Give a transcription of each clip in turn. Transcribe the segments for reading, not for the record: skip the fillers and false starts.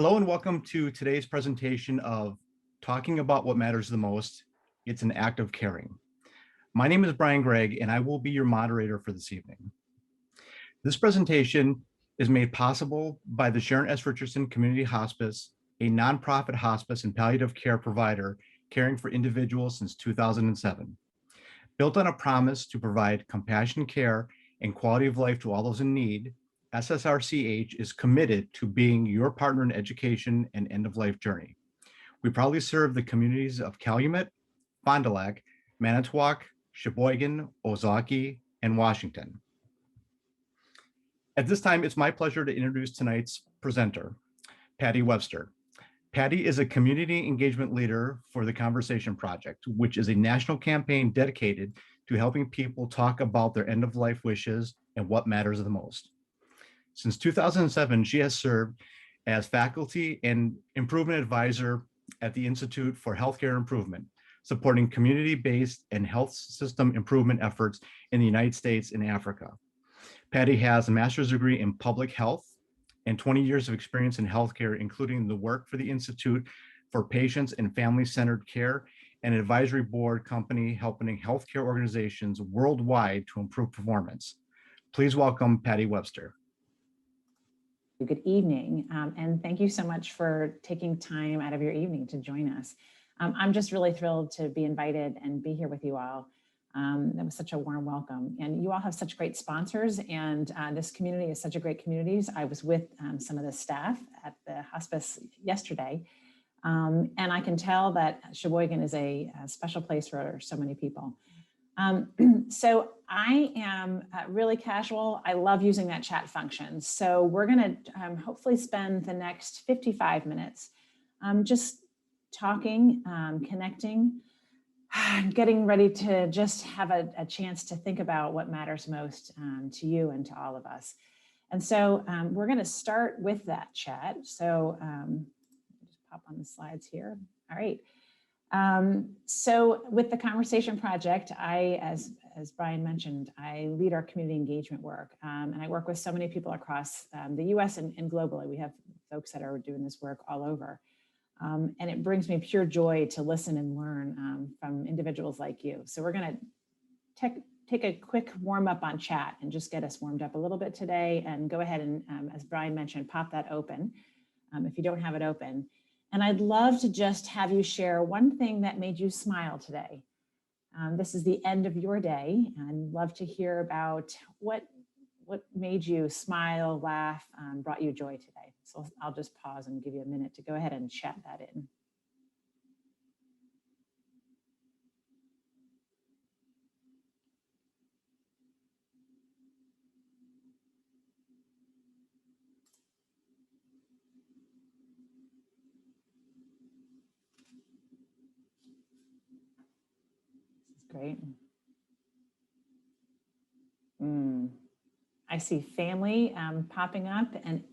Hello and welcome to today's presentation of Talking About What Matters the Most. It's an Act of Caring. My name is Brian Gregg and I will be your moderator for this evening. This presentation is made possible by the Sharon S. Richardson Community Hospice, a nonprofit hospice and palliative care provider caring for individuals since 2007. Built on a promise to provide compassionate care and quality of life to all those in need, SSRCH is committed to being your partner in education and end-of-life journey. We proudly serve the communities of Calumet, Fond du Lac, Manitowoc, Sheboygan, Ozaukee, and Washington. At this time, it's my pleasure to introduce tonight's presenter, Patty Webster. Patty is a community engagement leader for the Conversation Project, which is a national campaign dedicated to helping people talk about their end-of-life wishes and what matters the most. Since 2007, she has served as faculty and improvement advisor at the Institute for Healthcare Improvement, supporting community-based and health system improvement efforts in the United States and Africa. Patty has a master's degree in public health and 20 years of experience in healthcare, including the work for the Institute for Patients and Family-Centered Care, an advisory board company helping healthcare organizations worldwide to improve performance. Please welcome Patty Webster. Good evening, and thank you so much for taking time out of your evening to join us. I'm just really thrilled to be invited and be here with you all. That was such a warm welcome, and you all have such great sponsors, and this community is such a great community. I was with some of the staff at the hospice yesterday, and I can tell that Sheboygan is a special place for so many people. So I am really casual. I love using that chat function. So we're going to hopefully spend the next 55 minutes just talking, connecting, getting ready to just have a chance to think about what matters most to you and to all of us. And so we're going to start with that chat. So just pop on the slides here. All right. So with the Conversation Project, as Brian mentioned, I lead our community engagement work, and I work with so many people across the US and globally. We have folks that are doing this work all over. And it brings me pure joy to listen and learn from individuals like you. So we're going to take a quick warm up on chat and just get us warmed up a little bit today, and go ahead and, as Brian mentioned, pop that open if you don't have it open. And I'd love to just have you share one thing that made you smile today. This is the end of your day, and I'd love to hear about what made you smile, laugh, brought you joy today. So I'll just pause and give you a minute to go ahead and chat that in. Great. I see family popping up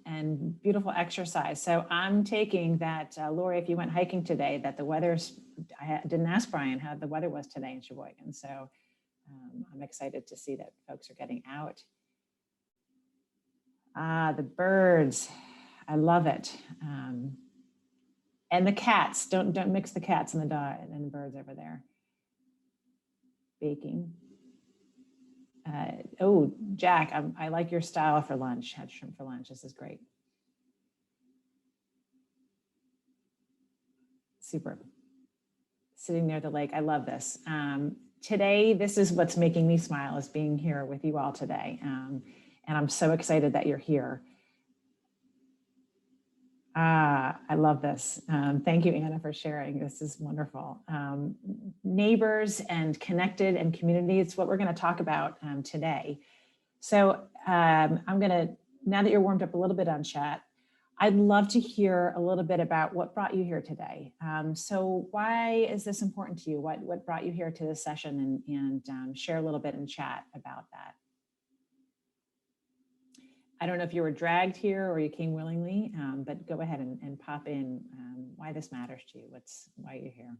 and beautiful exercise. So I'm taking that, Lori, if you went hiking today, that the weather's, I didn't ask Brian how the weather was today in Sheboygan. So I'm excited to see that folks are getting out. The birds, I love it. And the cats, don't mix the cats and the dog and the birds over there. Baking. Oh, Jack, I like your style for lunch. Had shrimp for lunch. This is great. Super. Sitting near the lake. I love this. Today, this is what's making me smile, is being here with you all today. And I'm so excited that you're here. I love this. Thank you, Anna, for sharing. This is wonderful. Neighbors and connected and community, it's what we're going to talk about today. So I'm going to, now that you're warmed up a little bit on chat, I'd love to hear a little bit about what brought you here today. So why is this important to you? What brought you here to this session, and share a little bit in chat about that. I don't know if you were dragged here or you came willingly, but go ahead and pop in why this matters to you, why you're here.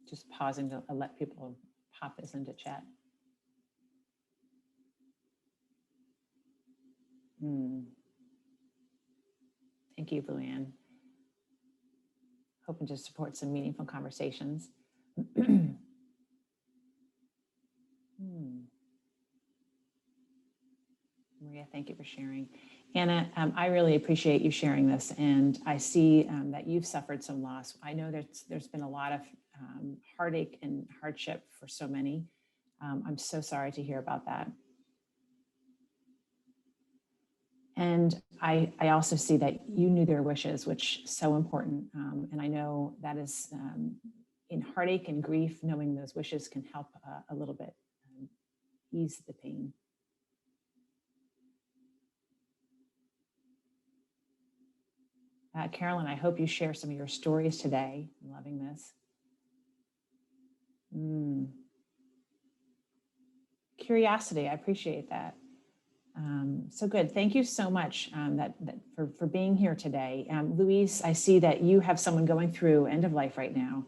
Just pausing to let people pop this into chat. Thank you, Luann. Hoping to support some meaningful conversations. Maria, thank you for sharing. Anna, I really appreciate you sharing this, and I see that you've suffered some loss. I know there's been a lot of heartache and hardship for so many. I'm so sorry to hear about that. And I also see that you knew their wishes, which is so important. And I know that is in heartache and grief, knowing those wishes can help a little bit ease the pain. Carolyn, I hope you share some of your stories today. I'm loving this. Curiosity, I appreciate that. So good. Thank you so much for being here today. Louise, I see that you have someone going through end of life right now.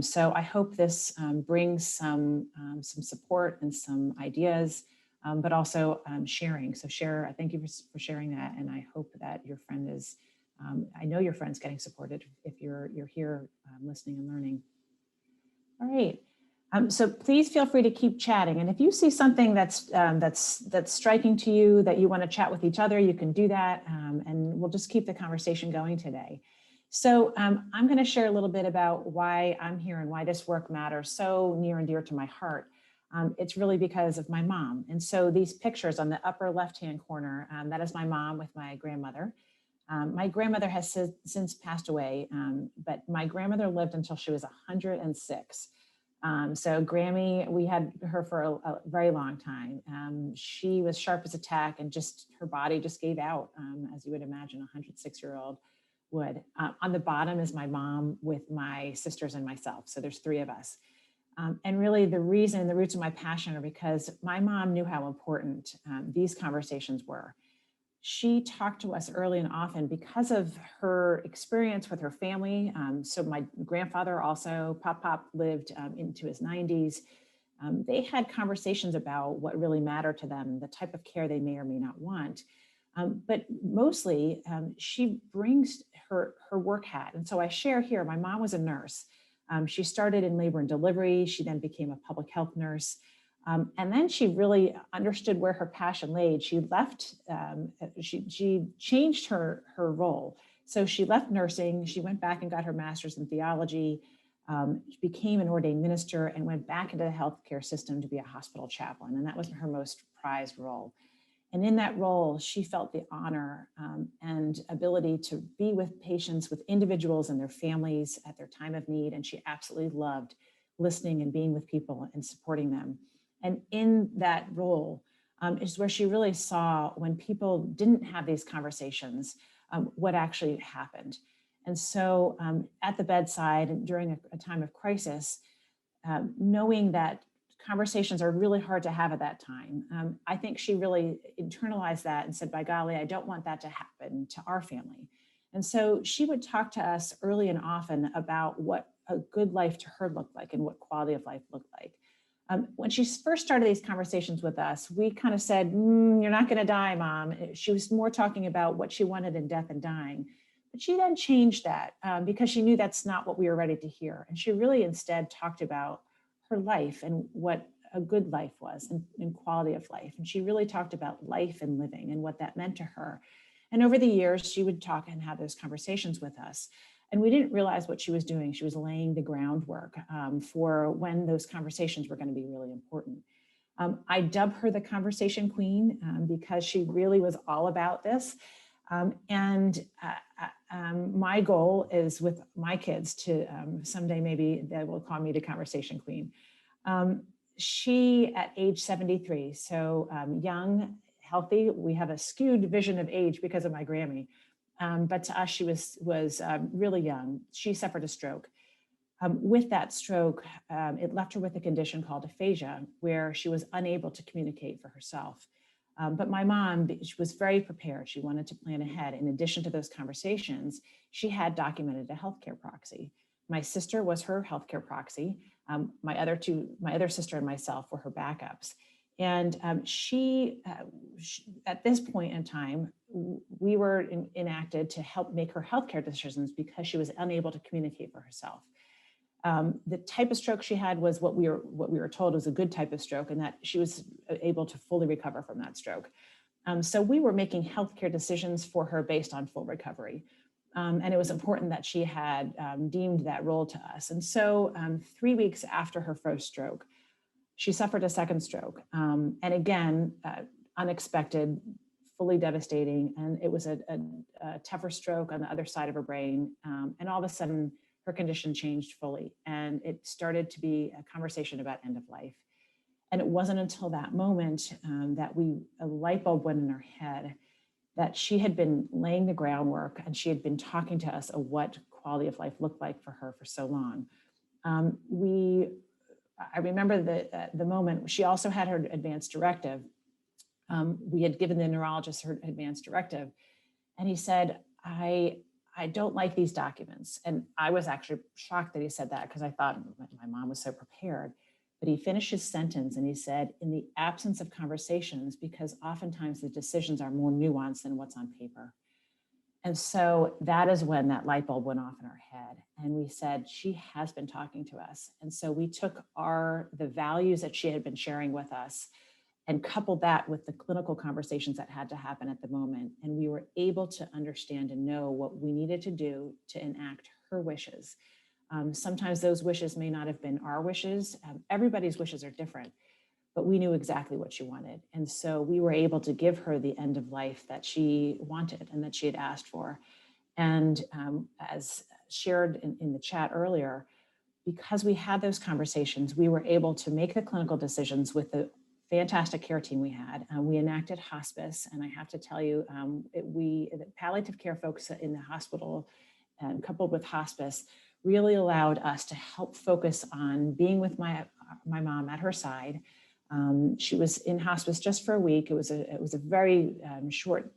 So I hope this brings some support and some ideas, but also sharing. So I thank you for sharing that. And I hope that your friend is, I know your friend's getting supported if you're here listening and learning. All right. So please feel free to keep chatting. And if you see something that's striking to you that you want to chat with each other, you can do that. And we'll just keep the conversation going today. So I'm going to share a little bit about why I'm here and why this work matters so near and dear to my heart. It's really because of my mom. And so these pictures on the upper left-hand corner, that is my mom with my grandmother. My grandmother has since passed away, but my grandmother lived until she was 106. So Grammy, we had her for a very long time. She was sharp as a tack, and just her body just gave out, as you would imagine a 106-year-old would. On the bottom is my mom with my sisters and myself. So there's 3 of us. And really the roots of my passion are because my mom knew how important these conversations were. She talked to us early and often because of her experience with her family. So my grandfather also, Pop lived into his 90s. They had conversations about what really mattered to them, the type of care they may or may not want. But mostly she brings her work hat. And so I share here, my mom was a nurse. She started in labor and delivery. She then became a public health nurse. And then she really understood where her passion laid. She left, she changed her role. So she left nursing, she went back and got her master's in theology, she became an ordained minister and went back into the healthcare system to be a hospital chaplain. And that was her most prized role. And in that role, she felt the honor and ability to be with patients, with individuals and their families at their time of need. And she absolutely loved listening and being with people and supporting them. And in that role is where she really saw when people didn't have these conversations, what actually happened. And so at the bedside and during a time of crisis, knowing that conversations are really hard to have at that time, I think she really internalized that and said, by golly, I don't want that to happen to our family. And so she would talk to us early and often about what a good life to her looked like and what quality of life looked like. When she first started these conversations with us, we kind of said, you're not going to die, Mom. She was more talking about what she wanted in death and dying. But she then changed that because she knew that's not what we were ready to hear. And she really instead talked about her life and what a good life was and quality of life. And she really talked about life and living and what that meant to her. And over the years, she would talk and have those conversations with us. And we didn't realize what she was doing. She was laying the groundwork for when those conversations were going to be really important. I dub her the conversation queen because she really was all about this. My goal is with my kids to someday maybe they will call me the conversation queen. She at age 73, so young, healthy. We have a skewed vision of age because of my Grammy. But to us, she was really young. She suffered a stroke. With that stroke, it left her with a condition called aphasia, where she was unable to communicate for herself. But my mom, she was very prepared. She wanted to plan ahead. In addition to those conversations, she had documented a healthcare proxy. My sister was her healthcare proxy. My other sister and myself were her backups. And she, at this point in time, we were enacted to help make her healthcare decisions because she was unable to communicate for herself. The type of stroke she had was what we were told was a good type of stroke, and that she was able to fully recover from that stroke. So we were making healthcare decisions for her based on full recovery. And it was important that she had deemed that role to us. And so 3 weeks after her first stroke, she suffered a second stroke. And again, unexpected, fully devastating. And it was a tougher stroke on the other side of her brain. And all of a sudden, her condition changed fully. And it started to be a conversation about end of life. And it wasn't until that moment that a light bulb went in her head, that she had been laying the groundwork and she had been talking to us of what quality of life looked like for her for so long. I remember the moment. She also had her advance directive. We had given the neurologist her advance directive, and he said, I don't like these documents. And I was actually shocked that he said that, because I thought my mom was so prepared. But he finished his sentence and he said, in the absence of conversations, because oftentimes the decisions are more nuanced than what's on paper. And so that is when that light bulb went off in our head. And we said, she has been talking to us. And so we took the values that she had been sharing with us and coupled that with the clinical conversations that had to happen at the moment. And we were able to understand and know what we needed to do to enact her wishes. Sometimes those wishes may not have been our wishes. Everybody's wishes are different, but we knew exactly what she wanted. And so we were able to give her the end of life that she wanted and that she had asked for. And as shared in the chat earlier, because we had those conversations, we were able to make the clinical decisions with the fantastic care team we had. We enacted hospice, and I have to tell you, the palliative care folks in the hospital, and coupled with hospice, really allowed us to help focus on being with my mom at her side. She was in hospice just for a week. It was a very short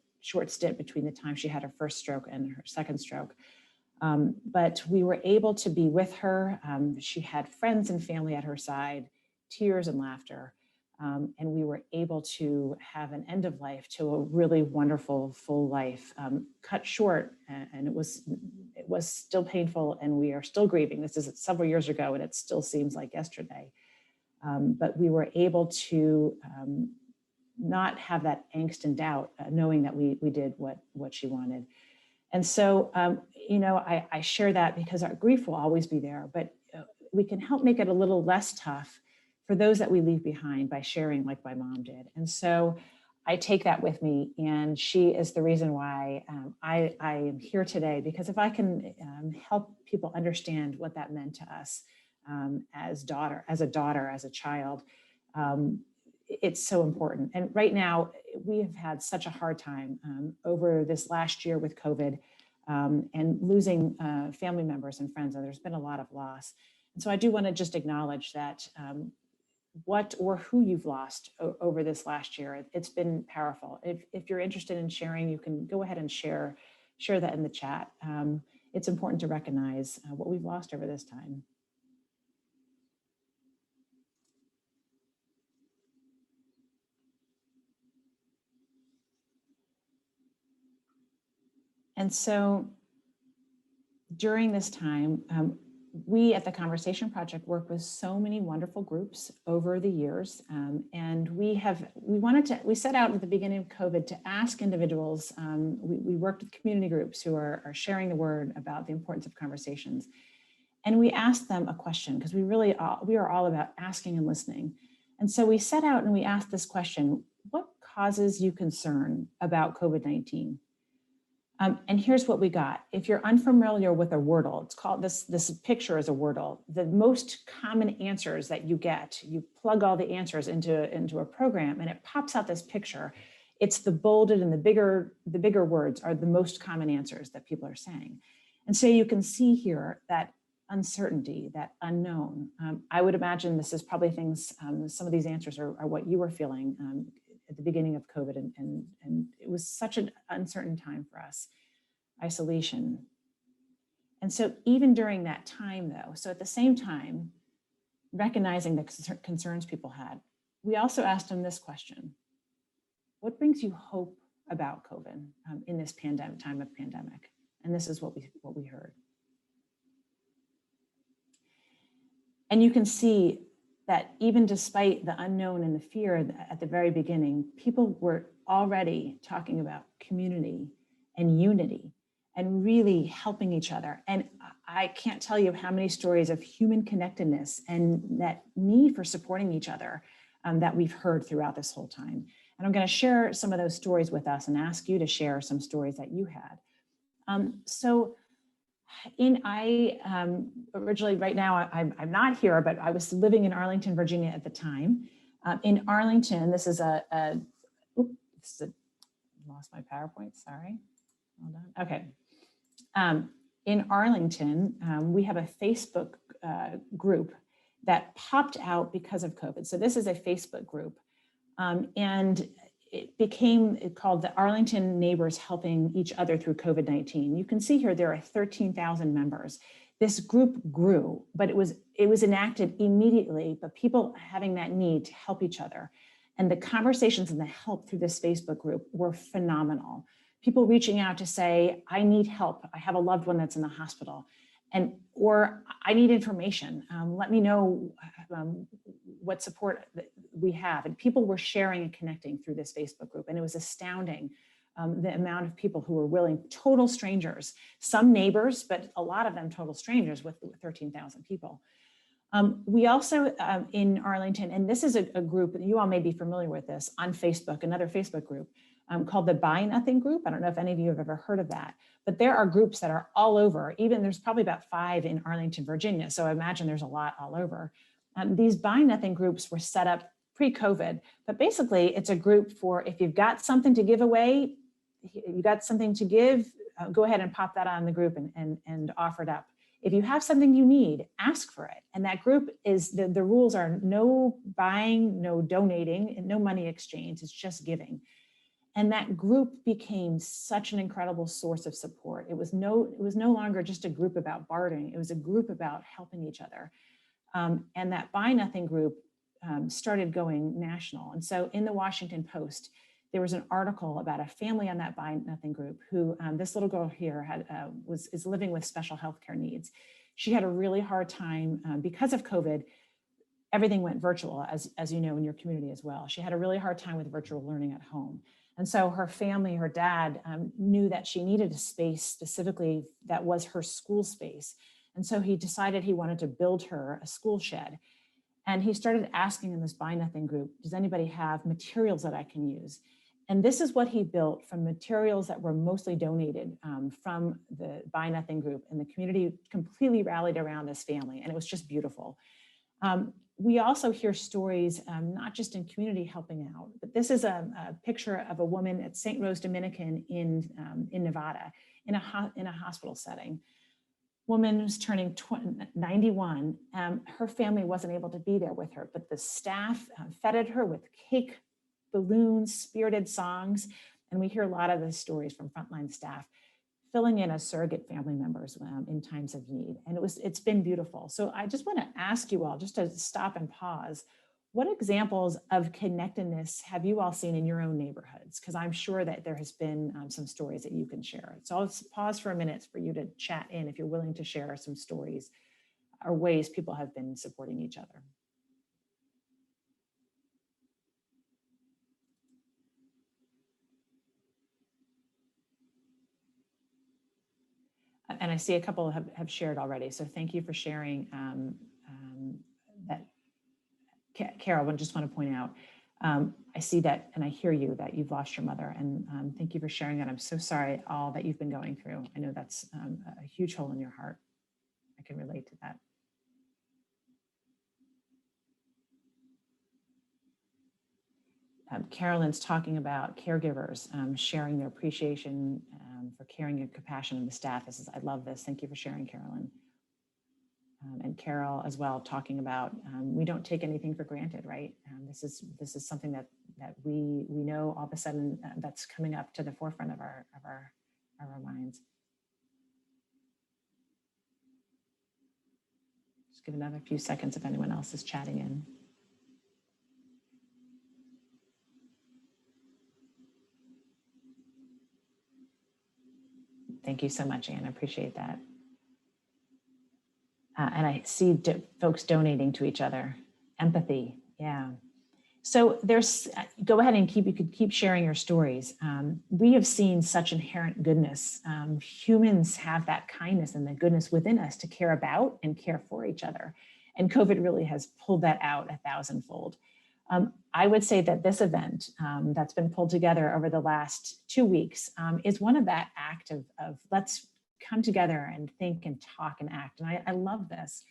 stint between the time she had her first stroke and her second stroke. But we were able to be with her. She had friends and family at her side, tears and laughter. And we were able to have an end of life to a really wonderful, full life, cut short. And it was still painful, and we are still grieving. This is several years ago, and it still seems like yesterday. But we were able to not have that angst and doubt, knowing that we did what she wanted. And so, I share that because our grief will always be there, but we can help make it a little less tough for those that we leave behind by sharing like my mom did. And so I take that with me, and she is the reason why I am here today, because if I can help people understand what that meant to us as a child, it's so important. And right now we have had such a hard time over this last year with COVID and losing family members and friends, and there's been a lot of loss. And so I do want to just acknowledge that what or who you've lost over this last year. It's been powerful. If you're interested in sharing, you can go ahead and share that in the chat. It's important to recognize what we've lost over this time. And so during this time, we at the Conversation Project work with so many wonderful groups over the years. And we set out at the beginning of COVID to ask individuals, we worked with community groups who are sharing the word about the importance of conversations. And we asked them a question, because we are all about asking and listening. And so we set out and we asked this question: what causes you concern about COVID-19? And here's what we got. If you're unfamiliar with a Wordle, it's called, this picture is a Wordle. The most common answers that you get, you plug all the answers into a program and it pops out this picture. It's the bolded and the bigger words are the most common answers that people are saying. And so you can see here that uncertainty, that unknown. I would imagine this is probably things, some of these answers are what you were feeling at the beginning of COVID, and it was such an uncertain time for us. Isolation. And so even during that time though, so at the same time, recognizing the concerns people had, we also asked them this question: what brings you hope about COVID in this time of pandemic? And this is what we heard. And you can see that even despite the unknown and the fear at the very beginning, people were already talking about community and unity and really helping each other. And I can't tell you how many stories of human connectedness and that need for supporting each other that we've heard throughout this whole time. And I'm going to share some of those stories with us and ask you to share some stories that you had. Originally, right now, I'm not here, but I was living in Arlington, Virginia at the time. In Arlington, lost my PowerPoint, sorry. Hold on, okay. In Arlington, we have a Facebook group that popped out because of COVID. So this is a Facebook group. And it became called the Arlington Neighbors Helping Each Other Through COVID-19. You can see here there are 13,000 members. This group grew, but it was enacted immediately, but people having that need to help each other. And the conversations and the help through this Facebook group were phenomenal. People reaching out to say, I need help. I have a loved one that's in the hospital. Or I need information. Let me know what support we have. And people were sharing and connecting through this Facebook group. And it was astounding the amount of people who were willing, total strangers, some neighbors, but a lot of them total strangers with 13,000 people. We also in Arlington, and this is a group, you all may be familiar with this, on Facebook, another Facebook group called the Buy Nothing Group. I don't know if any of you have ever heard of that, but there are groups that are all over. Even there's probably about 5 in Arlington, Virginia. So I imagine there's a lot all over. These Buy Nothing groups were set up pre-COVID, but basically it's a group for if you've got something to give away, you got something to give, go ahead and pop that on the group and offer it up. If you have something you need, ask for it. And that group is, the rules are no buying, no donating, and no money exchange, it's just giving. And that group became such an incredible source of support. It was no longer just a group about bartering, it was a group about helping each other. And that Buy Nothing group started going national. And so in the Washington Post, there was an article about a family on that Buy Nothing group who, this little girl here is living with special healthcare needs. She had a really hard time because of COVID. Everything went virtual, as you know, in your community as well. She had a really hard time with virtual learning at home. And so her family, her dad knew that she needed a space specifically that was her school space. And so he decided he wanted to build her a school shed. And he started asking in this Buy Nothing group, does anybody have materials that I can use? And this is what he built from materials that were mostly donated from the Buy Nothing group. And the community completely rallied around this family. And it was just beautiful. We also hear stories, not just in community helping out, but this is a picture of a woman at St. Rose Dominican in Nevada, in a hospital setting. Woman was turning 91. Her family wasn't able to be there with her, but the staff feted her with cake, balloons, spirited songs. And we hear a lot of the stories from frontline staff filling in as surrogate family members in times of need. And it's been beautiful. So I just want to ask you all, just to stop and pause, what examples of connectedness have you all seen in your own neighborhoods? Because I'm sure that there has been some stories that you can share. So I'll pause for a minute for you to chat in if you're willing to share some stories or ways people have been supporting each other. And I see a couple have shared already. So thank you for sharing that. Carol, I just want to point out, I see that and I hear you that you've lost your mother, and thank you for sharing that. I'm so sorry all that you've been going through. I know that's a huge hole in your heart. I can relate to that. Carolyn's talking about caregivers sharing their appreciation for caring and compassion of the staff. I love this. Thank you for sharing, Carolyn. And Carol as well, talking about we don't take anything for granted, right? This is something that we know all of a sudden that's coming up to the forefront of our minds. Just give another few seconds if anyone else is chatting in. Thank you so much, Anne. I appreciate that. And I see folks donating to each other. Empathy, yeah. So go ahead and you could keep sharing your stories. We have seen such inherent goodness. Humans have that kindness and the goodness within us to care about and care for each other. And COVID really has pulled that out 1,000-fold. I would say that this event that's been pulled together over the last 2 weeks is one of that act of let's come together and think and talk and act. And I love this.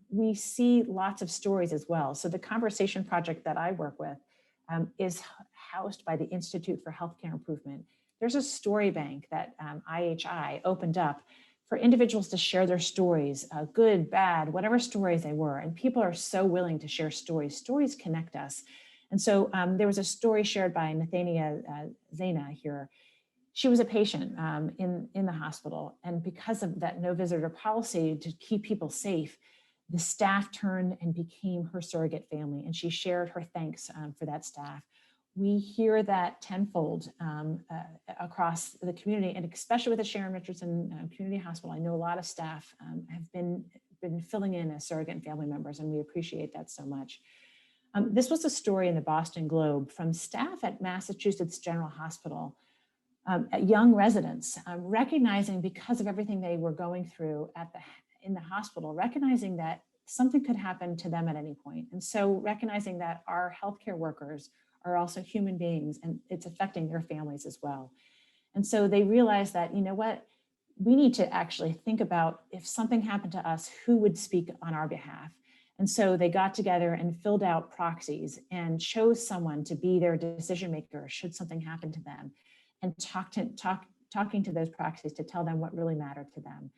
We see lots of stories as well. So the Conversation Project that I work with is housed by the Institute for Healthcare Improvement. There's a story bank that IHI opened up for individuals to share their stories, good, bad, whatever stories they were. And people are so willing to share stories. Stories connect us. And so there was a story shared by Nathania Zena here. She was a patient in the hospital. And because of that no visitor policy to keep people safe, the staff turned and became her surrogate family. And she shared her thanks for that staff. We hear that tenfold across the community, and especially with the Sharon Richardson Community Hospital. I know a lot of staff have been filling in as surrogate and family members, and we appreciate that so much. This was a story in the Boston Globe from staff at Massachusetts General Hospital, young residents, recognizing because of everything they were going through in the hospital, recognizing that something could happen to them at any point. And so recognizing that our healthcare workers are also human beings and it's affecting their families as well. And so they realized that, you know what, we need to actually think about if something happened to us, who would speak on our behalf? And so they got together and filled out proxies and chose someone to be their decision maker should something happen to them, and talking to those proxies to tell them what really mattered to them.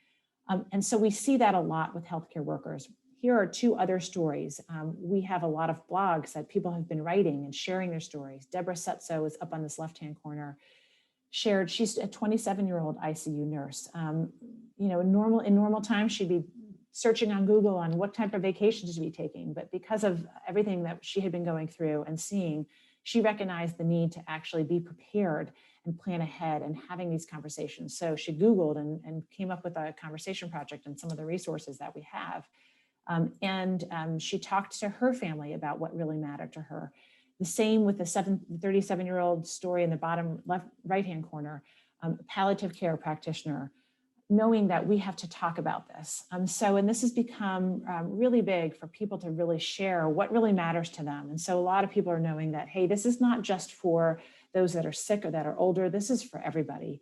And so we see that a lot with healthcare workers. Here are 2 other stories. We have a lot of blogs that people have been writing and sharing their stories. Deborah Setso is up on this left-hand corner. She's a 27-year-old ICU nurse. In normal times, she'd be searching on Google on what type of vacations to be taking. But because of everything that she had been going through and seeing, she recognized the need to actually be prepared and plan ahead and having these conversations. So she Googled and came up with a conversation project and some of the resources that we have. She talked to her family about what really mattered to her. The same with the 37-year-old story in the bottom right-hand corner, palliative care practitioner, knowing that we have to talk about this. And this has become really big for people to really share what really matters to them. And so a lot of people are knowing that, hey, this is not just for those that are sick or that are older, this is for everybody.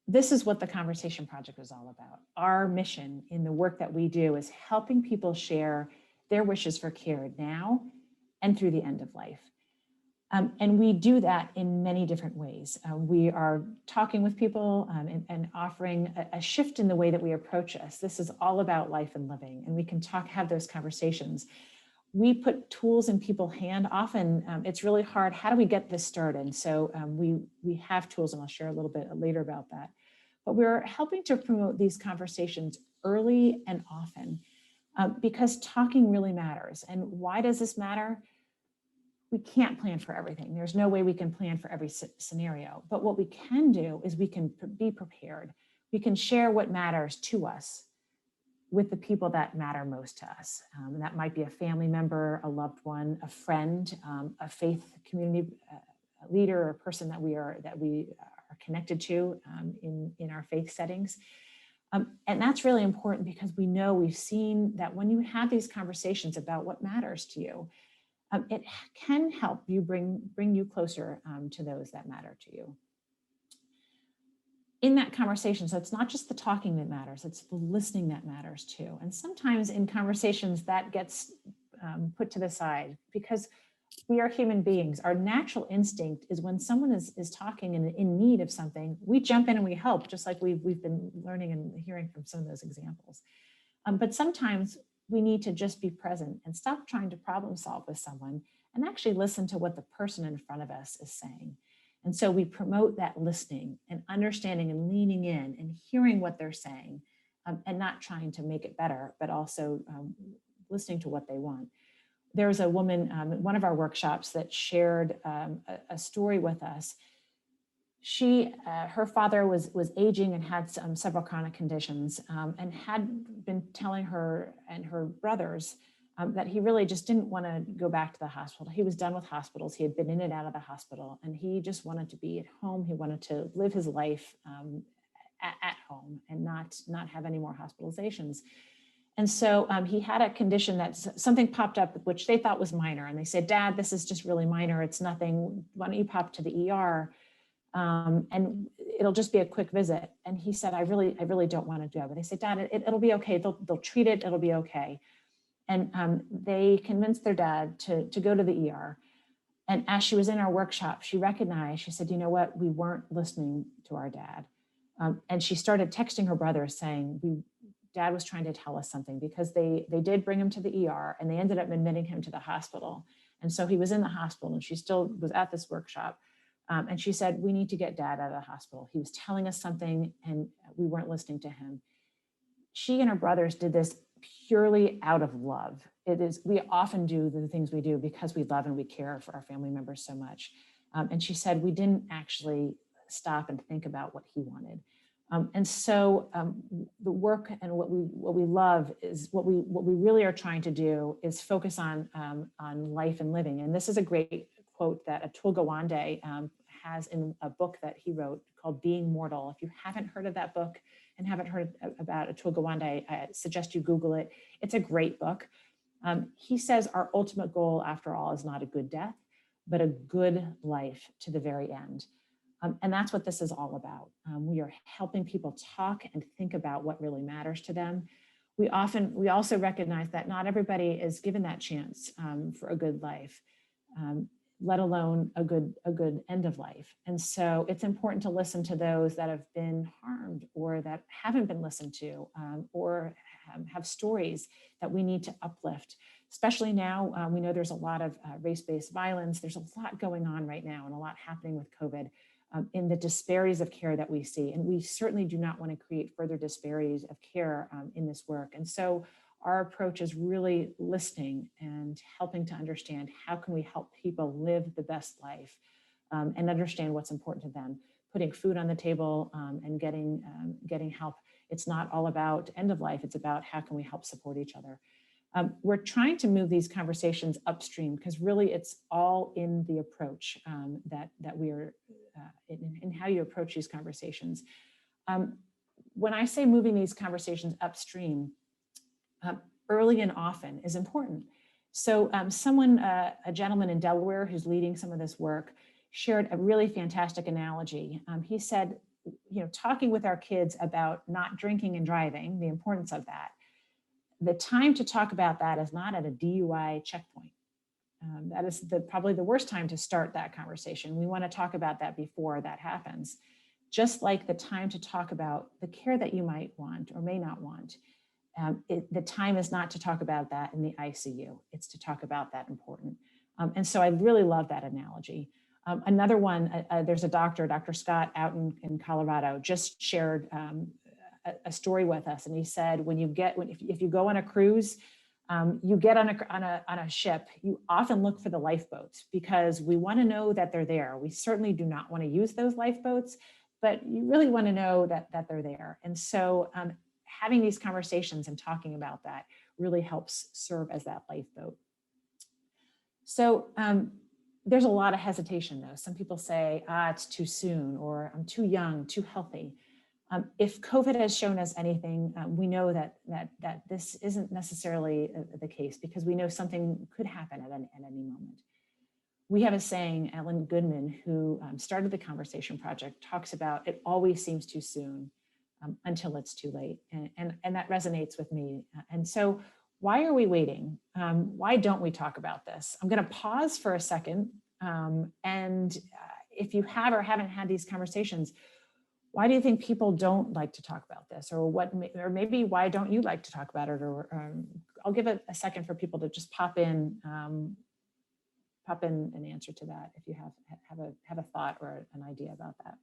This is what the Conversation Project is all about. Our mission in the work that we do is helping people share their wishes for care now and through the end of life. And we do that in many different ways. We are talking with people and offering a shift in the way that we approach this. This is all about life and living, and we can have those conversations. We put tools in people's hand. Often it's really hard. How do we get this started? So we have tools, and I'll share a little bit later about that. But we're helping to promote these conversations early and often because talking really matters. And why does this matter? We can't plan for everything. There's no way we can plan for every scenario. But what we can do is we can be prepared. We can share what matters to us with the people that matter most to us. And that might be a family member, a loved one, a friend, a faith community leader, or a person that we are connected to in our faith settings. And that's really important because we've seen that when you have these conversations about what matters to you, it can help you bring you closer to those that matter to you. In that conversation, so it's not just the talking that matters, it's the listening that matters too. And sometimes in conversations that gets put to the side because we are human beings. Our natural instinct is when someone is talking and in need of something, we jump in and we help, just like we've been learning and hearing from some of those examples. But sometimes we need to just be present and stop trying to problem solve with someone and actually listen to what the person in front of us is saying. And so we promote that listening and understanding and leaning in and hearing what they're saying, and not trying to make it better, but also listening to what they want. There was a woman at one of our workshops that shared a story with us. Her father was aging and had several chronic conditions, and had been telling her and her brothers that he really just didn't want to go back to the hospital. He was done with hospitals. He had been in and out of the hospital, and he just wanted to be at home. He wanted to live his life at home and not have any more hospitalizations. And so he had a condition that something popped up, which they thought was minor. And they said, "Dad, this is just really minor. It's nothing. Why don't you pop to the ER? And it'll just be a quick visit." And he said, I really don't want to do it. But they said, "Dad, it'll be okay. They'll treat it. It'll be okay." And they convinced their dad to go to the ER. And as she was in our workshop, she recognized, she said, "You know what? We weren't listening to our dad." And she started texting her brother saying, Dad was trying to tell us something, because they did bring him to the ER and they ended up admitting him to the hospital. And so he was in the hospital and she still was at this workshop. And she said, "We need to get Dad out of the hospital. He was telling us something and we weren't listening to him." She and her brothers did this purely out of love. We often do the things we do because we love and we care for our family members so much. And she said, we didn't actually stop and think about what he wanted. And so the work and what we love is what we really are trying to do is focus on life and living. And this is a great quote that Atul Gawande has in a book that he wrote called Being Mortal. If you haven't heard of that book and haven't heard about Atul Gawande, I suggest you Google it. It's a great book. He says our ultimate goal, after all, is not a good death, but a good life to the very end. And that's what this is all about. We are helping people talk and think about what really matters to them. We also recognize that not everybody is given that chance for a good life, let alone a good end of life. And so it's important to listen to those that have been harmed or that haven't been listened to, or have stories that we need to uplift. Especially now, we know there's a lot of race-based violence. There's a lot going on right now and a lot happening with COVID. In the disparities of care that we see. And we certainly do not want to create further disparities of care in this work. And so our approach is really listening and helping to understand how can we help people live the best life and understand what's important to them. Putting food on the table and getting help. It's not all about end of life. It's about how can we help support each other. We're trying to move these conversations upstream because really it's all in the approach that we are in how you approach these conversations. When I say moving these conversations upstream, early and often is important. So a gentleman in Delaware who's leading some of this work shared a really fantastic analogy. He said, talking with our kids about not drinking and driving, the importance of that, the time to talk about that is not at a DUI checkpoint. That is probably the worst time to start that conversation. We want to talk about that before that happens. Just like the time to talk about the care that you might want or may not want. The time is not to talk about that in the ICU. It's to talk about that important. And so I really love that analogy. Another one, there's a doctor, Dr. Scott out in Colorado, just shared a story with us. And he said, if you go on a cruise, you get on a ship, you often look for the lifeboats because we want to know that they're there. We certainly do not want to use those lifeboats, but you really want to know that they're there. And so having these conversations and talking about that really helps serve as that lifeboat. So there's a lot of hesitation though. Some people say, it's too soon, or I'm too young, too healthy. If COVID has shown us anything, we know that this isn't necessarily the case because we know something could happen at any moment. We have a saying, Ellen Goodman, who started the Conversation Project, talks about it always seems too soon until it's too late. And that resonates with me. And so why are we waiting? Why don't we talk about this? I'm going to pause for a second. And if you have or haven't had these conversations, why do you think people don't like to talk about this? Or maybe why don't you like to talk about it? Or I'll give it a second for people to just pop in pop in an answer to that if you have a thought or an idea about that.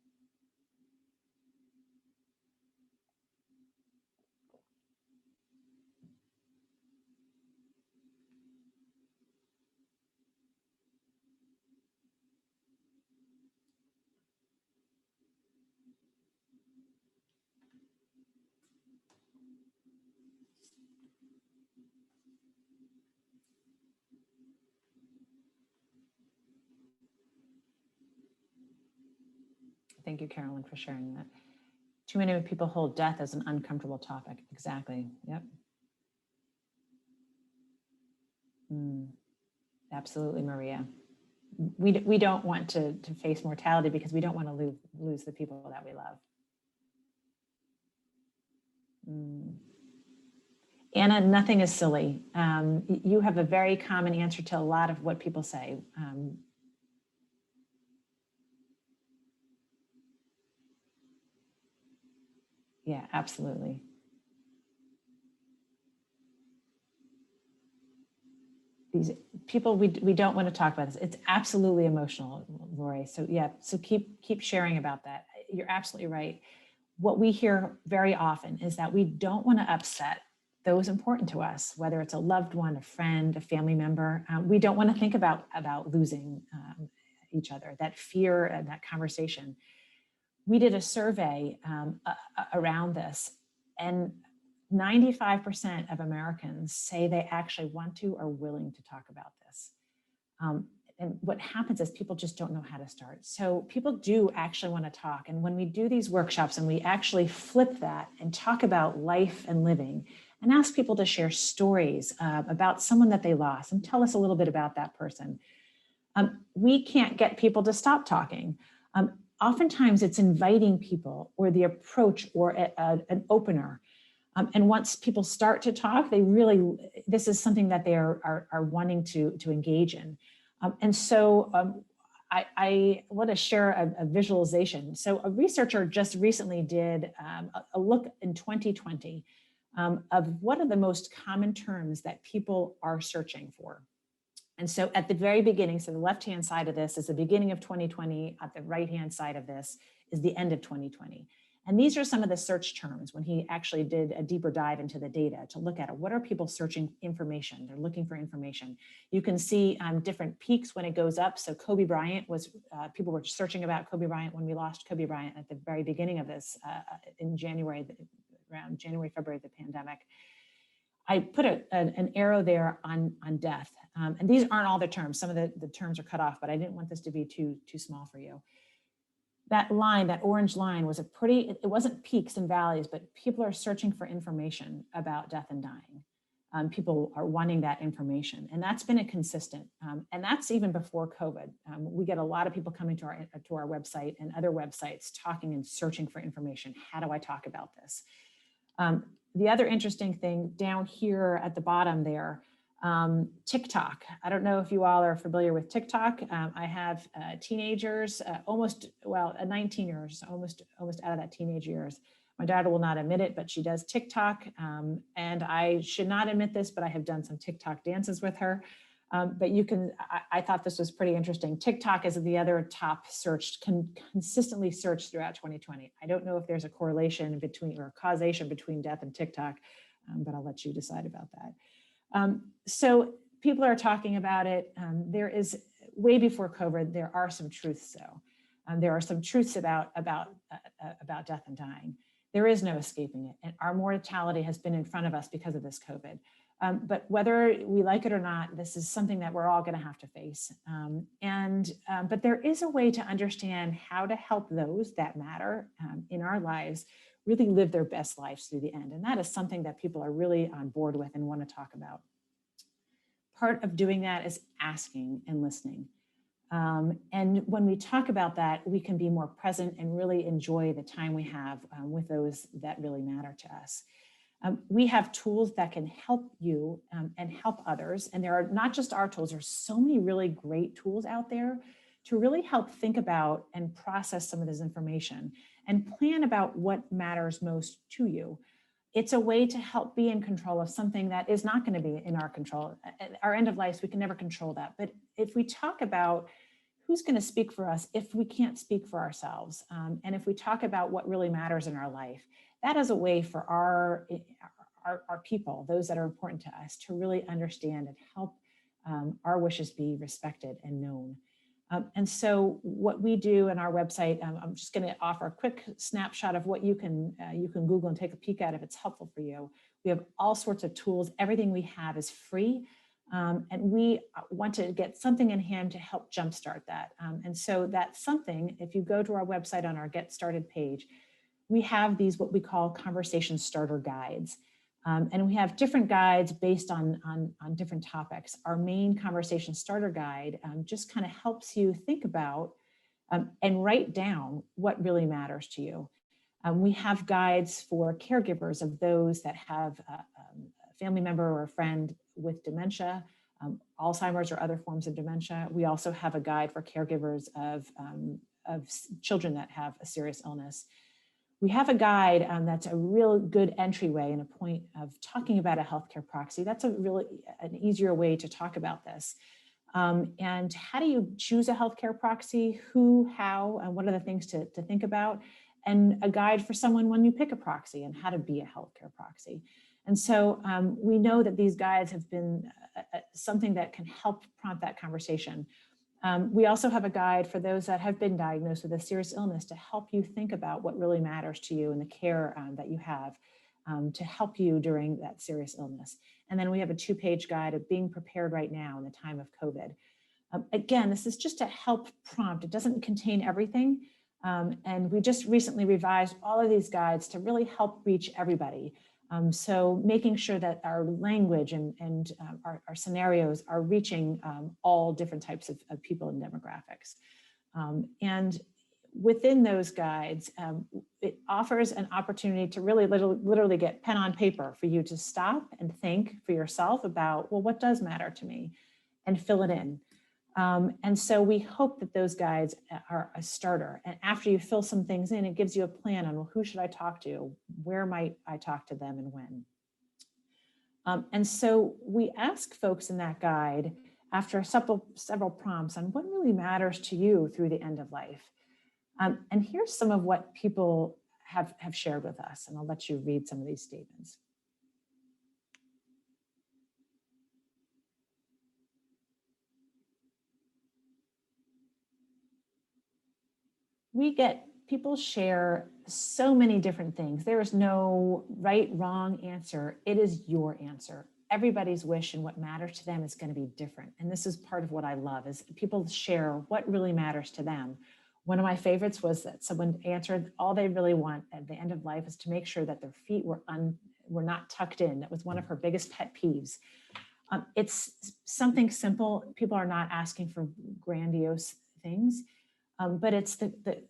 Thank you, Carolyn, for sharing that. Too many people hold death as an uncomfortable topic. Exactly. Yep. Absolutely, Maria. We don't want to face mortality because we don't want to lose the people that we love. Anna, nothing is silly. You have a very common answer to a lot of what people say. Yeah, absolutely. These people, we don't want to talk about this. It's absolutely emotional, Lori. So yeah, so keep sharing about that. You're absolutely right. What we hear very often is that we don't want to upset those important to us, whether it's a loved one, a friend, a family member. We don't want to think about losing each other, that fear and that conversation. We did a survey around this, and 95% of Americans say they actually want to or willing to talk about this. And what happens is people just don't know how to start. So people do actually want to talk. And when we do these workshops and we actually flip that and talk about life and living and ask people to share stories about someone that they lost and tell us a little bit about that person, we can't get people to stop talking. Oftentimes it's inviting people or the approach or an opener. And once people start to talk, they really, this is something that they are wanting to engage in. And so I want to share a visualization. So a researcher just recently did a look in 2020 of what are the most common terms that people are searching for. And so at the very beginning, so the left-hand side of this is the beginning of 2020, at the right-hand side of this is the end of 2020. And these are some of the search terms when he actually did a deeper dive into the data to look at it. What are people searching information? They're looking for information. You can see different peaks when it goes up. So Kobe Bryant was, people were searching about Kobe Bryant when we lost Kobe Bryant at the very beginning of this in January, around January, February of the pandemic. I put an arrow there on death. And these aren't all the terms. Some of the terms are cut off, but I didn't want this to be too small for you. That line, that orange line was it wasn't peaks and valleys, but people are searching for information about death and dying. People are wanting that information, and that's been a consistent. And that's even before COVID. We get a lot of people coming to our website and other websites talking and searching for information. How do I talk about this? The other interesting thing down here at the bottom there, TikTok. I don't know if you all are familiar with TikTok. I have teenagers, 19 years, almost out of that teenage years. My daughter will not admit it, but she does TikTok. And I should not admit this, but I have done some TikTok dances with her. But you can, I thought this was pretty interesting. TikTok is the other top searched, consistently searched throughout 2020. I don't know if there's a correlation between or causation between death and TikTok, but I'll let you decide about that. So people are talking about it. There is, way before COVID, there are some truths though. There are some truths about death and dying. There is no escaping it. And our mortality has been in front of us because of this COVID. But whether we like it or not, this is something that we're all going to have to face. But there is a way to understand how to help those that matter in our lives really live their best lives through the end. And that is something that people are really on board with and want to talk about. Part of doing that is asking and listening. And when we talk about that, we can be more present and really enjoy the time we have with those that really matter to us. We have tools that can help you and help others. And there are not just our tools, there's so many really great tools out there to really help think about and process some of this information and plan about what matters most to you. it's a way to help be in control of something that is not going to be in our control. At our end of life, we can never control that. But if we talk about who's going to speak for us if we can't speak for ourselves, and if we talk about what really matters in our life, that is a way for our people, those that are important to us, to really understand and help our wishes be respected and known. And so what we do in our website, I'm just going to offer a quick snapshot of what you can Google and take a peek at if it's helpful for you. We have all sorts of tools. Everything we have is free. And we want to get something in hand to help jumpstart that. And so that's something, if you go to our website on our Get Started page, we have these what we call conversation starter guides. And we have different guides based on different topics. Our main conversation starter guide just kind of helps you think about and write down what really matters to you. We have guides for caregivers of those that have a family member or a friend with dementia, Alzheimer's or other forms of dementia. We also have a guide for caregivers of children that have a serious illness. We have a guide that's a real good entryway and a point of talking about a healthcare proxy. That's an easier way to talk about this. And how do you choose a healthcare proxy? Who, how, and what are the things to think about? And a guide for someone when you pick a proxy and how to be a healthcare proxy. And so we know that these guides have been something that can help prompt that conversation. We also have a guide for those that have been diagnosed with a serious illness to help you think about what really matters to you and the care that you have to help you during that serious illness. And then we have a 2-page guide of being prepared right now in the time of COVID. Again, this is just to help prompt. It doesn't contain everything. And we just recently revised all of these guides to really help reach everybody. So making sure that our language and our scenarios are reaching all different types of people and demographics. And within those guides, it offers an opportunity to really literally get pen on paper for you to stop and think for yourself about, well, what does matter to me, and fill it in. And so we hope that those guides are a starter. And after you fill some things in, it gives you a plan on, well, who should I talk to? Where might I talk to them and when? And so we ask folks in that guide, after several prompts, on what really matters to you through the end of life. And here's some of what people have shared with us, and I'll let you read some of these statements. We get people share so many different things. There is no right, wrong answer. It is your answer. Everybody's wish and what matters to them is going to be different. And this is part of what I love, is people share what really matters to them. One of my favorites was that someone answered all they really want at the end of life is to make sure that their feet were not tucked in. That was one of her biggest pet peeves. It's something simple. People are not asking for grandiose things. But it's the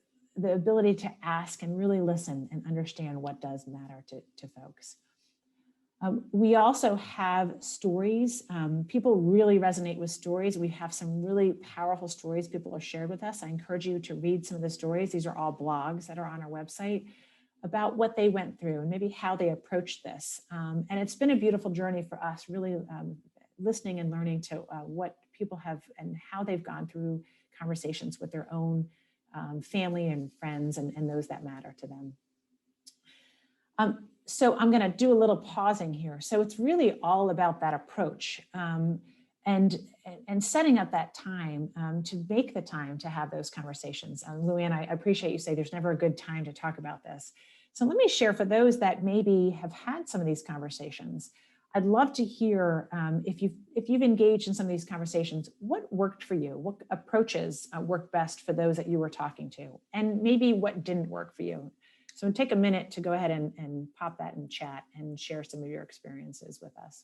ability to ask and really listen and understand what does matter to folks. We also have stories. People really resonate with stories. We have some really powerful stories people have shared with us. I encourage you to read some of the stories. These are all blogs that are on our website about what they went through and maybe how they approached this. And it's been a beautiful journey for us, really listening and learning to what people have and how they've gone through conversations with their own family and friends and those that matter to them. So I'm going to do a little pausing here. So it's really all about that approach and setting up that time to make the time to have those conversations. Luann, I appreciate you say there's never a good time to talk about this. So let me share for those that maybe have had some of these conversations. I'd love to hear if you've engaged in some of these conversations, what worked for you? What approaches worked best for those that you were talking to? And maybe what didn't work for you? So take a minute to go ahead and pop that in chat and share some of your experiences with us.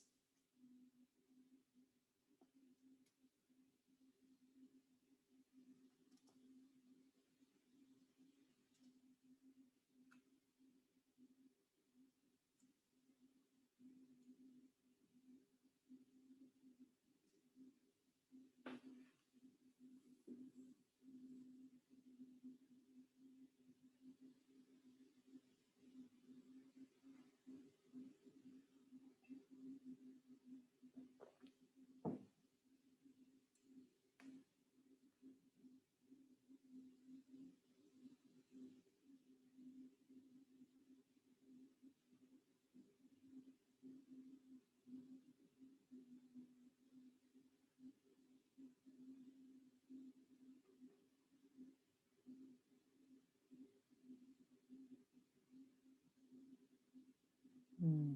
Mm.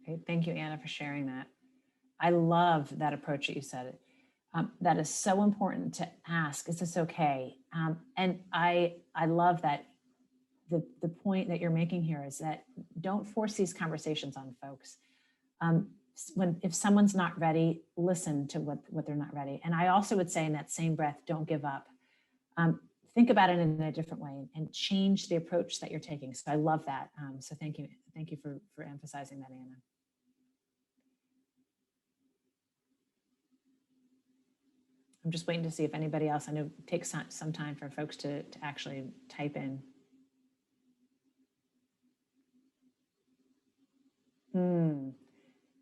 Great. Thank you, Anna, for sharing that. I love that approach that you said. That is so important to ask, is this okay? And I love that the point that you're making here is that don't force these conversations on folks. If someone's not ready, listen to what they're not ready. And I also would say in that same breath, don't give up. Think about it in a different way and change the approach that you're taking. So I love that. So thank you for emphasizing that, Anna. I'm just waiting to see if anybody else, I know it takes some time for folks to actually type in.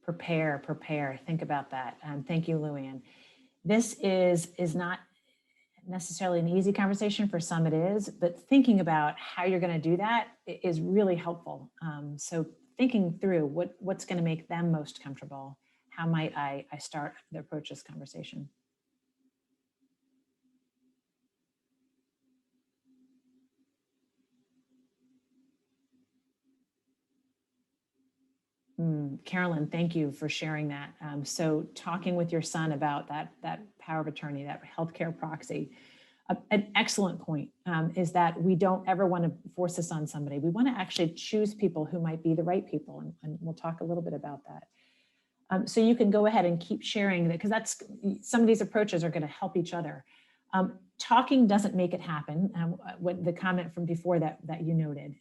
Prepare, think about that. Thank you, Luann. This is not necessarily an easy conversation. For some it is, but thinking about how you're gonna do that is really helpful. So thinking through what's gonna make them most comfortable. How might I start to approach this conversation? Carolyn, thank you for sharing that. So talking with your son about that power of attorney, that healthcare proxy, an excellent point is that we don't ever want to force this on somebody. We want to actually choose people who might be the right people. And we'll talk a little bit about that. So you can go ahead and keep sharing that, because some of these approaches are going to help each other. Talking doesn't make it happen. What the comment from before that you noted.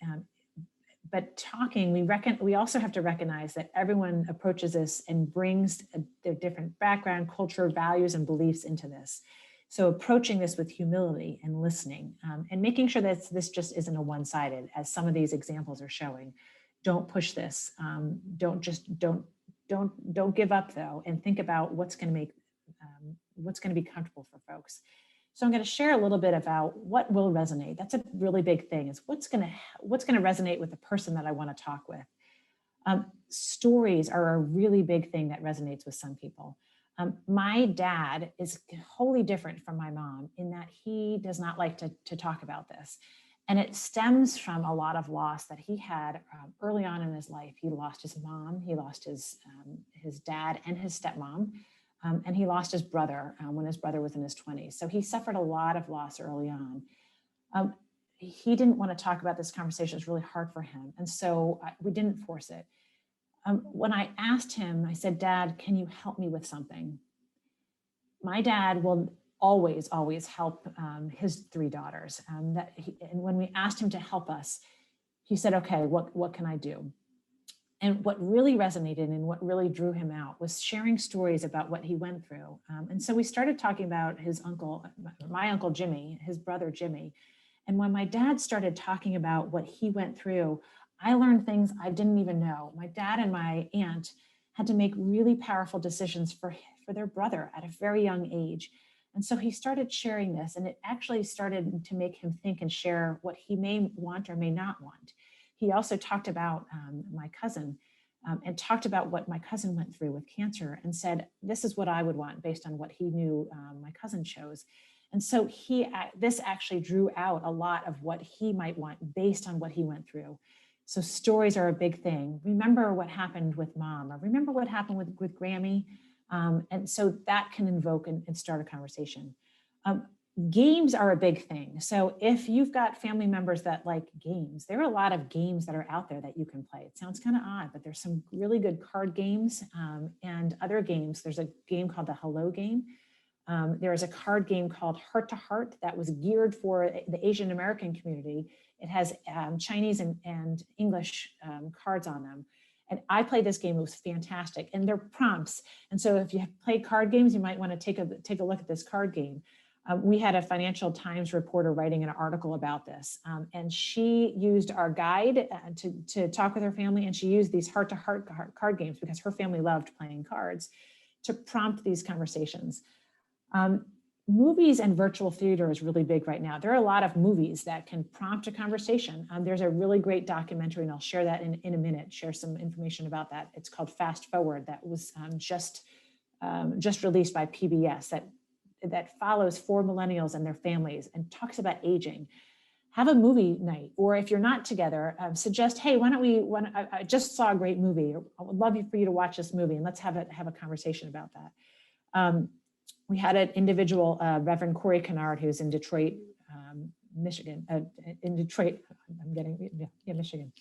But talking, we also have to recognize that everyone approaches this and brings their different background, culture, values, and beliefs into this. So approaching this with humility and listening, and making sure that this just isn't a one-sided, as some of these examples are showing. Don't push this. Don't give up though, and think about what's going to be comfortable for folks. So I'm going to share a little bit about what will resonate. That's a really big thing, is what's going to resonate with the person that I want to talk with. Stories are a really big thing that resonates with some people. My dad is wholly different from my mom in that he does not like to talk about this. And it stems from a lot of loss that he had early on in his life. He lost his mom, he lost his dad and his stepmom. And he lost his brother when his brother was in his 20s. So he suffered a lot of loss early on. He didn't want to talk about this conversation. It was really hard for him. And so we didn't force it. When I asked him, I said, Dad, can you help me with something? My dad will always help his three daughters. And when we asked him to help us, he said, okay, what can I do? And what really resonated and what really drew him out was sharing stories about what he went through. And so we started talking about his uncle, my uncle Jimmy, his brother Jimmy. And when my dad started talking about what he went through, I learned things I didn't even know. My dad and my aunt had to make really powerful decisions for their brother at a very young age. And so he started sharing this, and it actually started to make him think and share what he may want or may not want. He also talked about my cousin and talked about what my cousin went through with cancer and said, this is what I would want based on what he knew my cousin chose. And so this actually drew out a lot of what he might want based on what he went through. So stories are a big thing. Remember what happened with mom, or remember what happened with Grammy. And so that can invoke and start a conversation. Games are a big thing. So if you've got family members that like games, there are a lot of games that are out there that you can play. It sounds kind of odd, but there's some really good card games and other games. There's a game called the Hello Game. There is a card game called Heart to Heart that was geared for the Asian American community. It has Chinese and English cards on them. And I played this game. It was fantastic. And they're prompts. And so if you play card games, you might want to take a look at this card game. We had a Financial Times reporter writing an article about this, and she used our guide to talk with her family, and she used these heart-to-heart card games because her family loved playing cards to prompt these conversations. Movies and virtual theater is really big right now. There are a lot of movies that can prompt a conversation. There's a really great documentary, and I'll share that in a minute, share some information about that. It's called Fast Forward, that was just released by PBS, that follows 4 millennials and their families and talks about aging. Have a movie night, or if you're not together, suggest, hey, why don't we, I just saw a great movie, I would love for you to watch this movie, and let's have a conversation about that. We had an individual, Reverend Corey Kennard, who's in Detroit, Michigan, Michigan,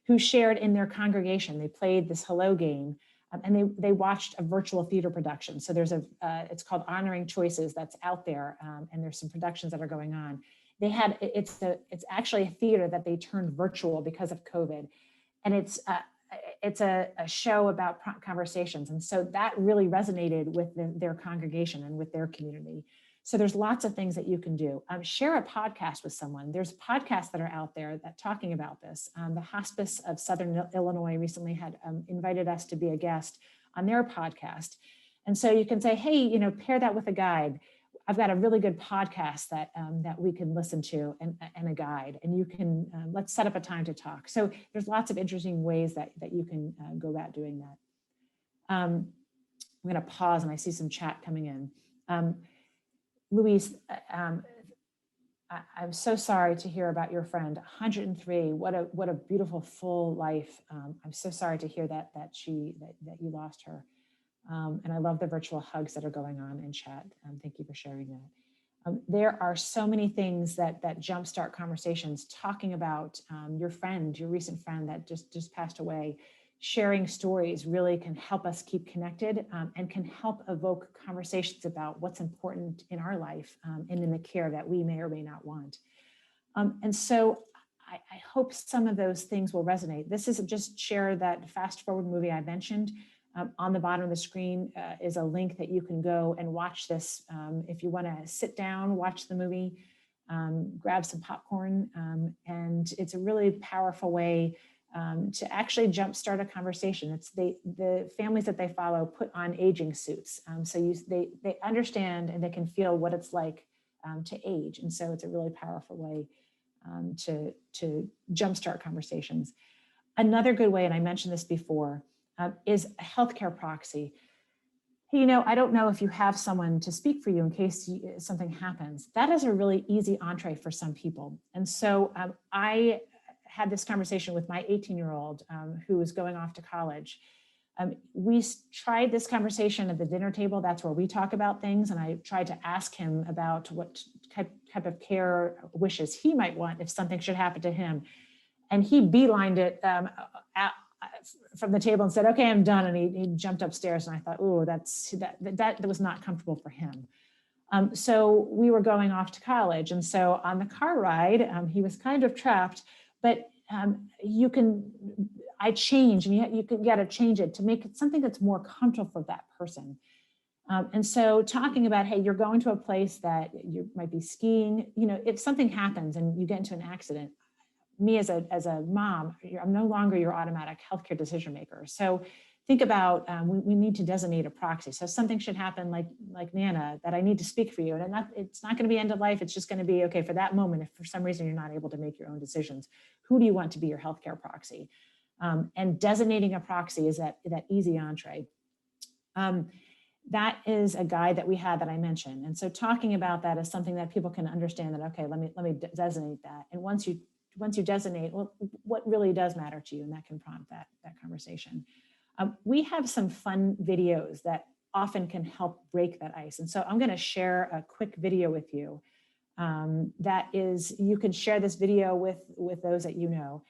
who shared in their congregation. They played this Hello game, and they watched a virtual theater production. So there's it's called Honoring Choices, that's out there, and there's some productions that are going on. It's actually a theater that they turned virtual because of COVID, and it's a show about conversations. And so that really resonated with their congregation and with their community. So there's lots of things that you can do. Share a podcast with someone. There's podcasts that are out there that talking about this. The Hospice of Southern Illinois recently had invited us to be a guest on their podcast. And so you can say, hey, pair that with a guide. I've got a really good podcast that we can listen to and a guide, and you can, let's set up a time to talk. So there's lots of interesting ways that you can go about doing that. I'm gonna pause, and I see some chat coming in. Louise, I'm so sorry to hear about your friend, 103, what a beautiful full life. I'm so sorry to hear that you lost her. And I love the virtual hugs that are going on in chat. Thank you for sharing that. There are so many things that jumpstart conversations, talking about your recent friend that just passed away. Sharing stories really can help us keep connected and can help evoke conversations about what's important in our life and in the care that we may or may not want. And so I hope some of those things will resonate. This is just share that Fast Forward movie I mentioned. On the bottom of the screen is a link that you can go and watch this. If you want to sit down, watch the movie, grab some popcorn, and it's a really powerful way to actually jumpstart a conversation. It's the families that they follow put on aging suits, so they understand and they can feel what it's like to age, and so it's a really powerful way to jumpstart conversations. Another good way, and I mentioned this before, is a healthcare proxy. I don't know if you have someone to speak for you in case something happens. That is a really easy entree for some people. And so I had this conversation with my 18-year-old who was going off to college. We tried this conversation at the dinner table. That's where we talk about things. And I tried to ask him about what type of care wishes he might want if something should happen to him. And he beelined it from the table and said, okay, I'm done. And he jumped upstairs, and I thought, oh, that was not comfortable for him. So we were going off to college. And so on the car ride, he was kind of trapped, but I changed, and you got to change it to make it something that's more comfortable for that person. And so talking about, hey, you're going to a place that you might be skiing, if something happens and you get into an accident, me as a mom, I'm no longer your automatic healthcare decision maker. So think about, we need to designate a proxy. So if something should happen like Nana, that I need to speak for you. And it's not going to be end of life. It's just going to be, okay, for that moment, if for some reason you're not able to make your own decisions, who do you want to be your healthcare proxy? And designating a proxy is that easy entree. That is a guide that we had that I mentioned. And so talking about that is something that people can understand that, okay, let me designate that. And once you designate, well, what really does matter to you, and that can prompt that conversation. We have some fun videos that often can help break that ice. And so I'm going to share a quick video with you. That is, you can share this video with those that you know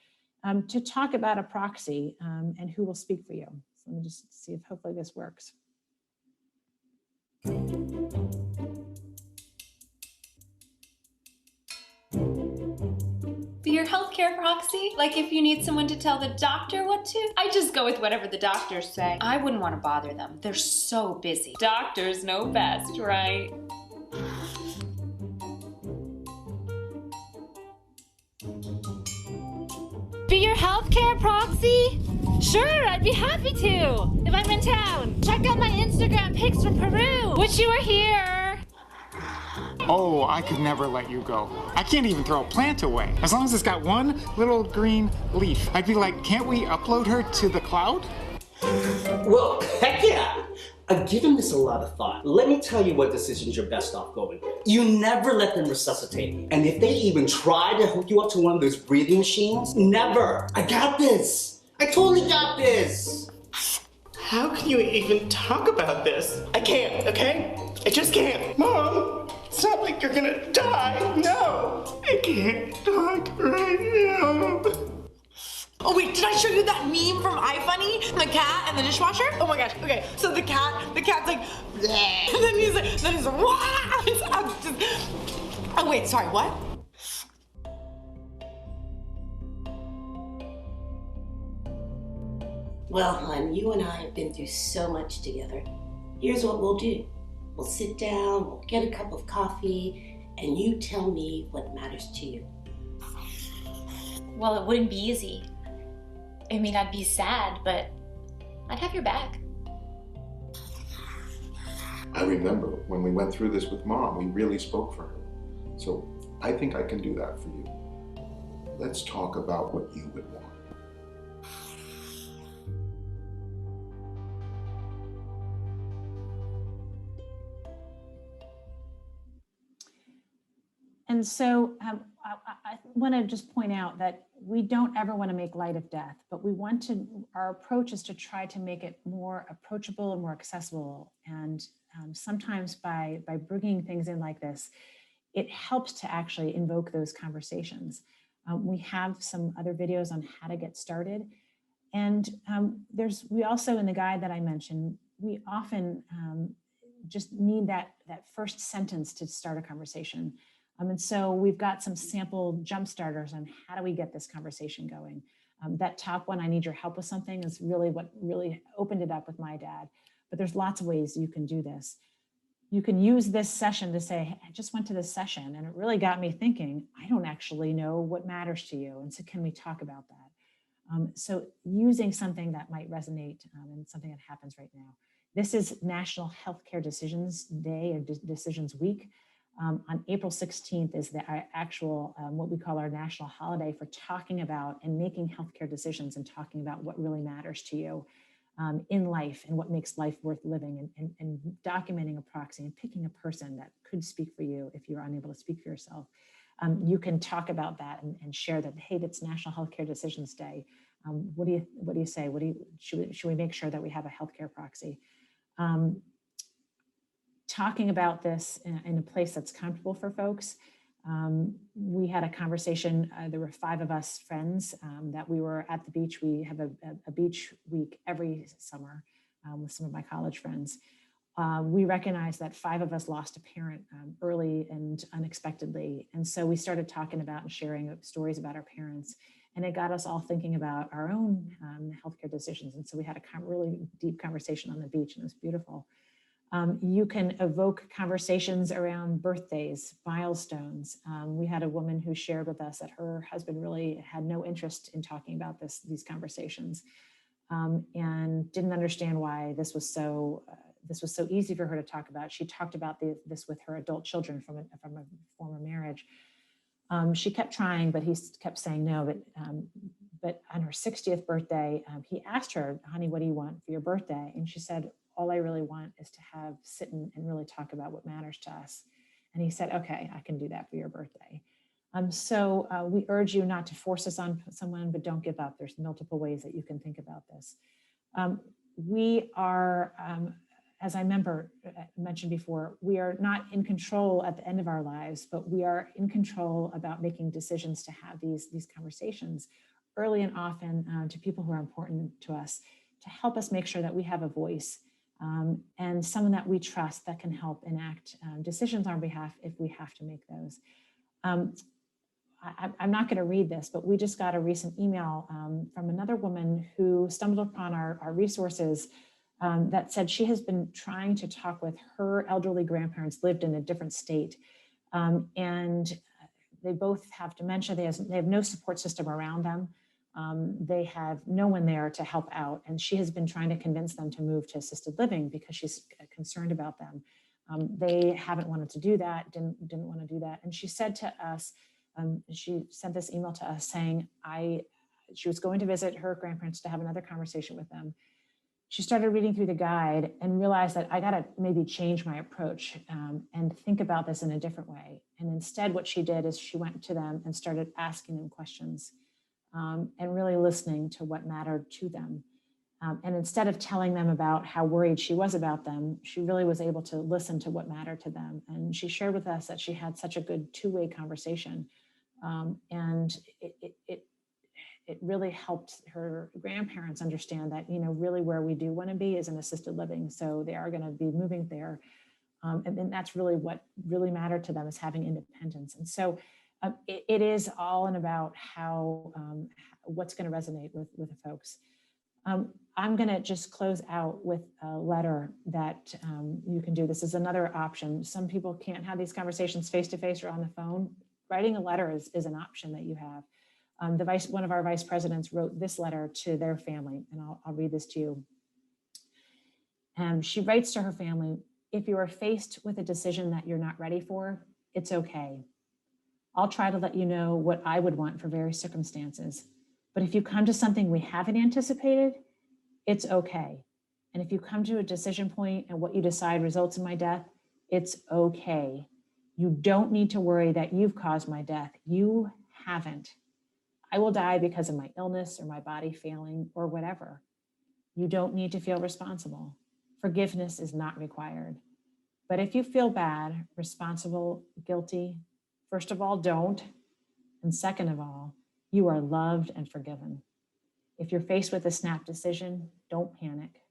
to talk about a proxy and who will speak for you. So let me just see if hopefully this works. Be your healthcare proxy? Like if you need someone to tell the doctor what to? I just go with whatever the doctors say. I wouldn't want to bother them. They're so busy. Doctors know best, right? healthcare proxy? Sure, I'd be happy to if I'm in town. Check out my Instagram pics from Peru. Wish you were here. Oh, I could never let you go. I can't even throw a plant away. As long as it's got one little green leaf. I'd be like, can't we upload her to the cloud? Well, heck yeah! I've given this a lot of thought. Let me tell you what decisions you're best off going with. You never let them resuscitate you. And if they even try to hook you up to one of those breathing machines, never. I got this. I totally got this. How can you even talk about this? I can't, okay? I just can't. Mom, it's not like you're gonna die. No, I can't talk right now. Oh wait, did I show you that meme from iFunny? The cat and the dishwasher? Oh my gosh, okay. So the cat's like, bleh. And then he's like, wah! Oh wait, sorry, what? Well, hon, you and I have been through so much together. Here's what we'll do. We'll sit down, we'll get a cup of coffee, and you tell me what matters to you. Well, it wouldn't be easy. I mean, I'd be sad, but I'd have your back. I remember when we went through this with Mom, we really spoke for her. So I think I can do that for you. Let's talk about what you would want. And so I want to just point out that we don't ever want to make light of death, but our approach is to try to make it more approachable and more accessible. And sometimes by bringing things in like this, it helps to actually invoke those conversations. We have some other videos on how to get started. And we also, in the guide that I mentioned, we often just need that first sentence to start a conversation. And so we've got some sample jump starters on how do we get this conversation going. That top one, I need your help with something, is really what really opened it up with my dad. But there's lots of ways you can do this. You can use this session to say, hey, I just went to this session and it really got me thinking, I don't actually know what matters to you. And so can we talk about that? So using something that might resonate and something that happens right now. This is National Healthcare Decisions Day or Decisions Week. On April 16th is the actual, what we call our national holiday for talking about and making healthcare decisions and talking about what really matters to you in life and what makes life worth living, and documenting a proxy and picking a person that could speak for you if you're unable to speak for yourself. You can talk about that and share that, hey, that's National Healthcare Decisions Day. What do you say? Should we make sure that we have a healthcare proxy? Talking about this in a place that's comfortable for folks. We had a conversation, there were 5 of us friends that we were at the beach. We have a beach week every summer with some of my college friends. We recognized that 5 of us lost a parent early and unexpectedly. And so we started talking about and sharing stories about our parents. And it got us all thinking about our own healthcare decisions. And so we had a really deep conversation on the beach, and it was beautiful. You can evoke conversations around birthdays, milestones. We had a woman who shared with us that her husband really had no interest in talking about these conversations, and didn't understand why this was so easy for her to talk about. She talked about this with her adult children from a former marriage. She kept trying, but he kept saying no. But on her 60th birthday, he asked her, honey, what do you want for your birthday? And she said, all I really want is to sit and really talk about what matters to us. And he said, okay, I can do that for your birthday. So we urge you not to force this on someone, but don't give up. There's multiple ways that you can think about this. We are, as I mentioned before, we are not in control at the end of our lives, but we are in control about making decisions to have these conversations early and often to people who are important to us, to help us make sure that we have a voice and someone that we trust that can help enact decisions on our behalf if we have to make those. I'm not going to read this, but we just got a recent email from another woman who stumbled upon our resources that said she has been trying to talk with her elderly grandparents, lived in a different state, and they both have dementia. They have no support system around them. they have no one there to help out. And she has been trying to convince them to move to assisted living because she's concerned about them. They haven't wanted to do that, didn't want to do that. And she said to us, she sent this email to us saying, she was going to visit her grandparents to have another conversation with them. She started reading through the guide and realized that I got to maybe change my approach and think about this in a different way. And instead, what she did is she went to them and started asking them questions and really listening to what mattered to them. And instead of telling them about how worried she was about them, she really was able to listen to what mattered to them. And she shared with us that she had such a good two-way conversation. And it really helped her grandparents understand that, really where we do want to be is in assisted living. So they are going to be moving there. And that's really what really mattered to them, is having independence. And so it is all in about how, what's going to resonate with the folks. I'm going to just close out with a letter that you can do. This is another option. Some people can't have these conversations face-to-face or on the phone. Writing a letter is an option that you have. One of our vice presidents wrote this letter to their family, and I'll read this to you. She writes to her family, "If you are faced with a decision that you're not ready for, it's okay. I'll try to let you know what I would want for various circumstances. But if you come to something we haven't anticipated, it's okay. And if you come to a decision point and what you decide results in my death, it's okay. You don't need to worry that you've caused my death. You haven't. I will die because of my illness or my body failing or whatever. You don't need to feel responsible. Forgiveness is not required. But if you feel bad, responsible, guilty, first of all, don't. And second of all, you are loved and forgiven. If you're faced with a snap decision, don't panic.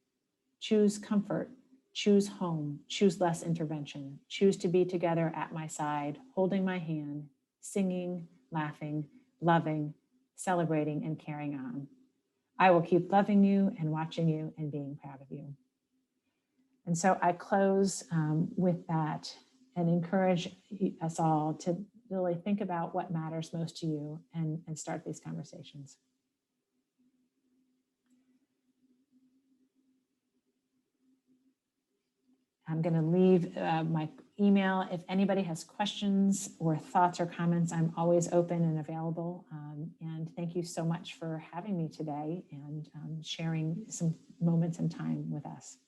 Choose comfort, choose home, choose less intervention. Choose to be together at my side, holding my hand, singing, laughing, loving, celebrating, and carrying on. I will keep loving you and watching you and being proud of you." And so I close with that and encourage us all to really think about what matters most to you and start these conversations. I'm going to leave my email. If anybody has questions or thoughts or comments, I'm always open and available. And thank you so much for having me today and sharing some moments in time with us.